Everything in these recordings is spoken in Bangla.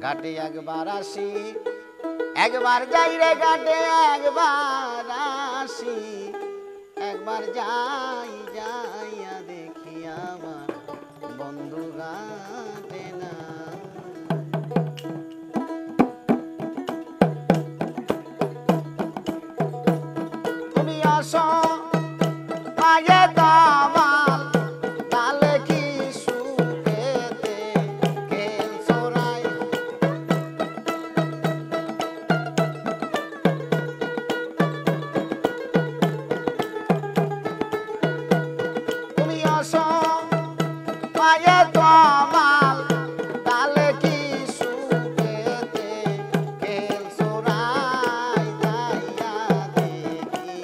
ঘাটে একবার আসি, একবার যাই রে ঘাটে একবার আসি, একবার যাই যাইয়া দেখি আমার বন্ধু ঘাটে না। তুমি আসো মায়ে কামাল তালে কি সুখেতে খেলছো রাই। তুমি আসো মায়ে কামাল তালে কি সুখেতে খেলছো রাই, যাইয়া দেখি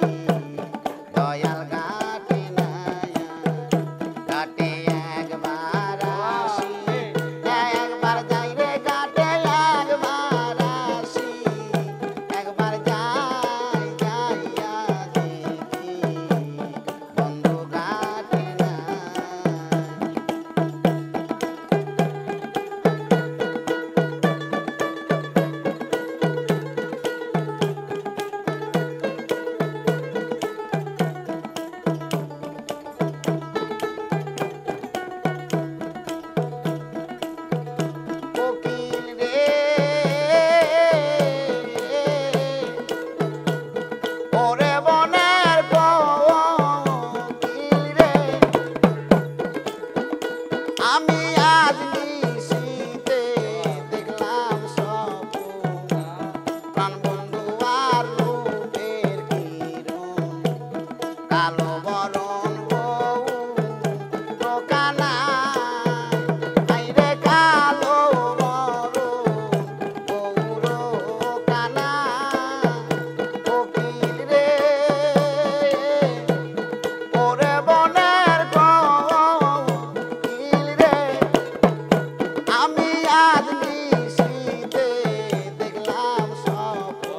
দয়াল ঘাটে নাইয়া। ঘাটে একবার আসি, একবার যাই রে ঘাটে একবার আসি, একবার যাই যাইয়া দেখি বন্ধু ঘাটে না। কোকিল রে ওরে বনের কোকিল রে, আমি আজ নিশীথে দেখলাম স্বপ্ন, প্রাণ বন্ধু আর রূপের কিরণ, কালো বরণ বউ দোকানা, আইরে কালো বরণ বউ কানা। কোকিল রে ওরে বনের কোকিল রে, আমি আজ নিশীথে দেখলাম স্বপ্ন,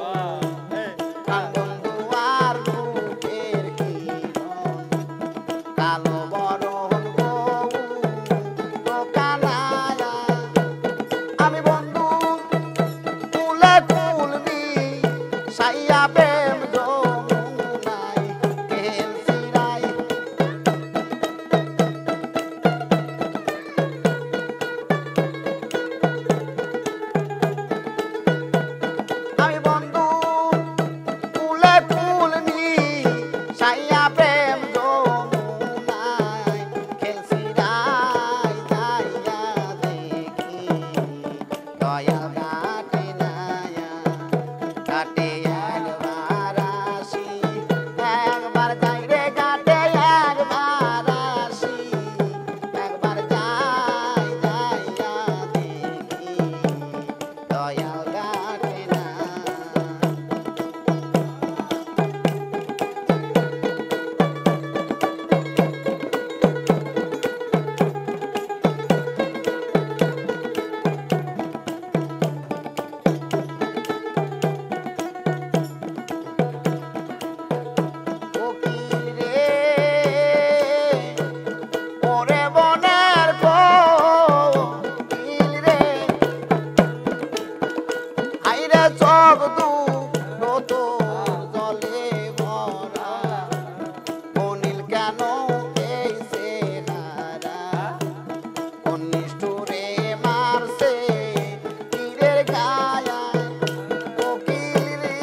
প্রাণ বন্ধু আর রূপের কিরণ, কালো বরণ বউ দোকানা। আমি বন্ধু কুলে কুলবি সাইয়া প্রেম যমুনায় খেলছি রাই। আমি বন্ধু কুলে কুলবি সাইয়া প্রেম যমুনায় খেলছি রাই, যাইয়া দেখি দয়াল ঘাটে নাইয়া। ঘাটে একবার আসি, একবার যাই রে ঘাটে একবার আসি, একবার যাই যাইয়া দেখি দয়াল ঘাটে না। কোকিল রে ওরে বনের কোকিল রে, আইরে চোখ দুটো জলে ভরা, অনিল কেন এই চেহারা, কোন নিষ্ঠুরে মারছে তীরের গায়া। কোকিল রে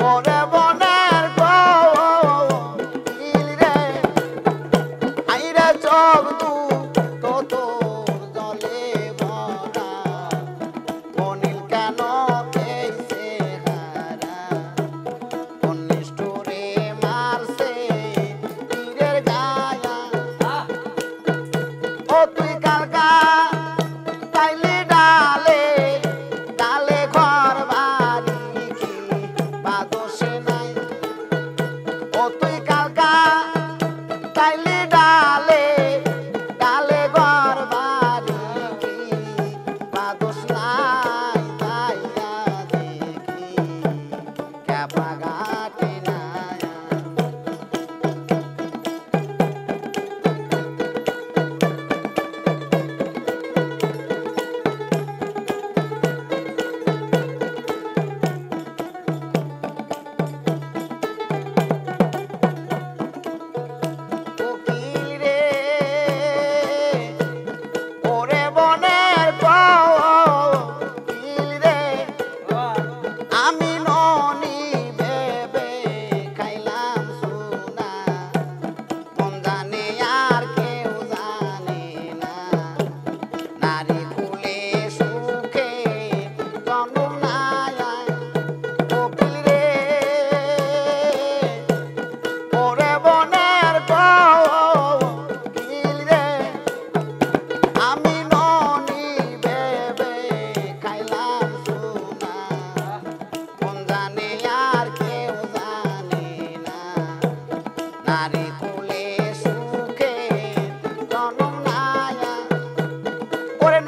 ওরে বনের কোকিল রে, আইরে চোখ দুটো জলে ভরা, অনিল কেন এই চেহারা, কোন নিষ্ঠুরে মারছে তীরের গায়া। ও তুই কালকা তাইলি ডালে ডালে ঘর বাড়ি কি বাদোষে নাই। ও তুই কালকা তাইলি ডালে ডালে ঘর বাড়ি কি বাদোষ নাই, যাইয়া দেখি ক্যাপা ঘাটে নাইয়া। ওরে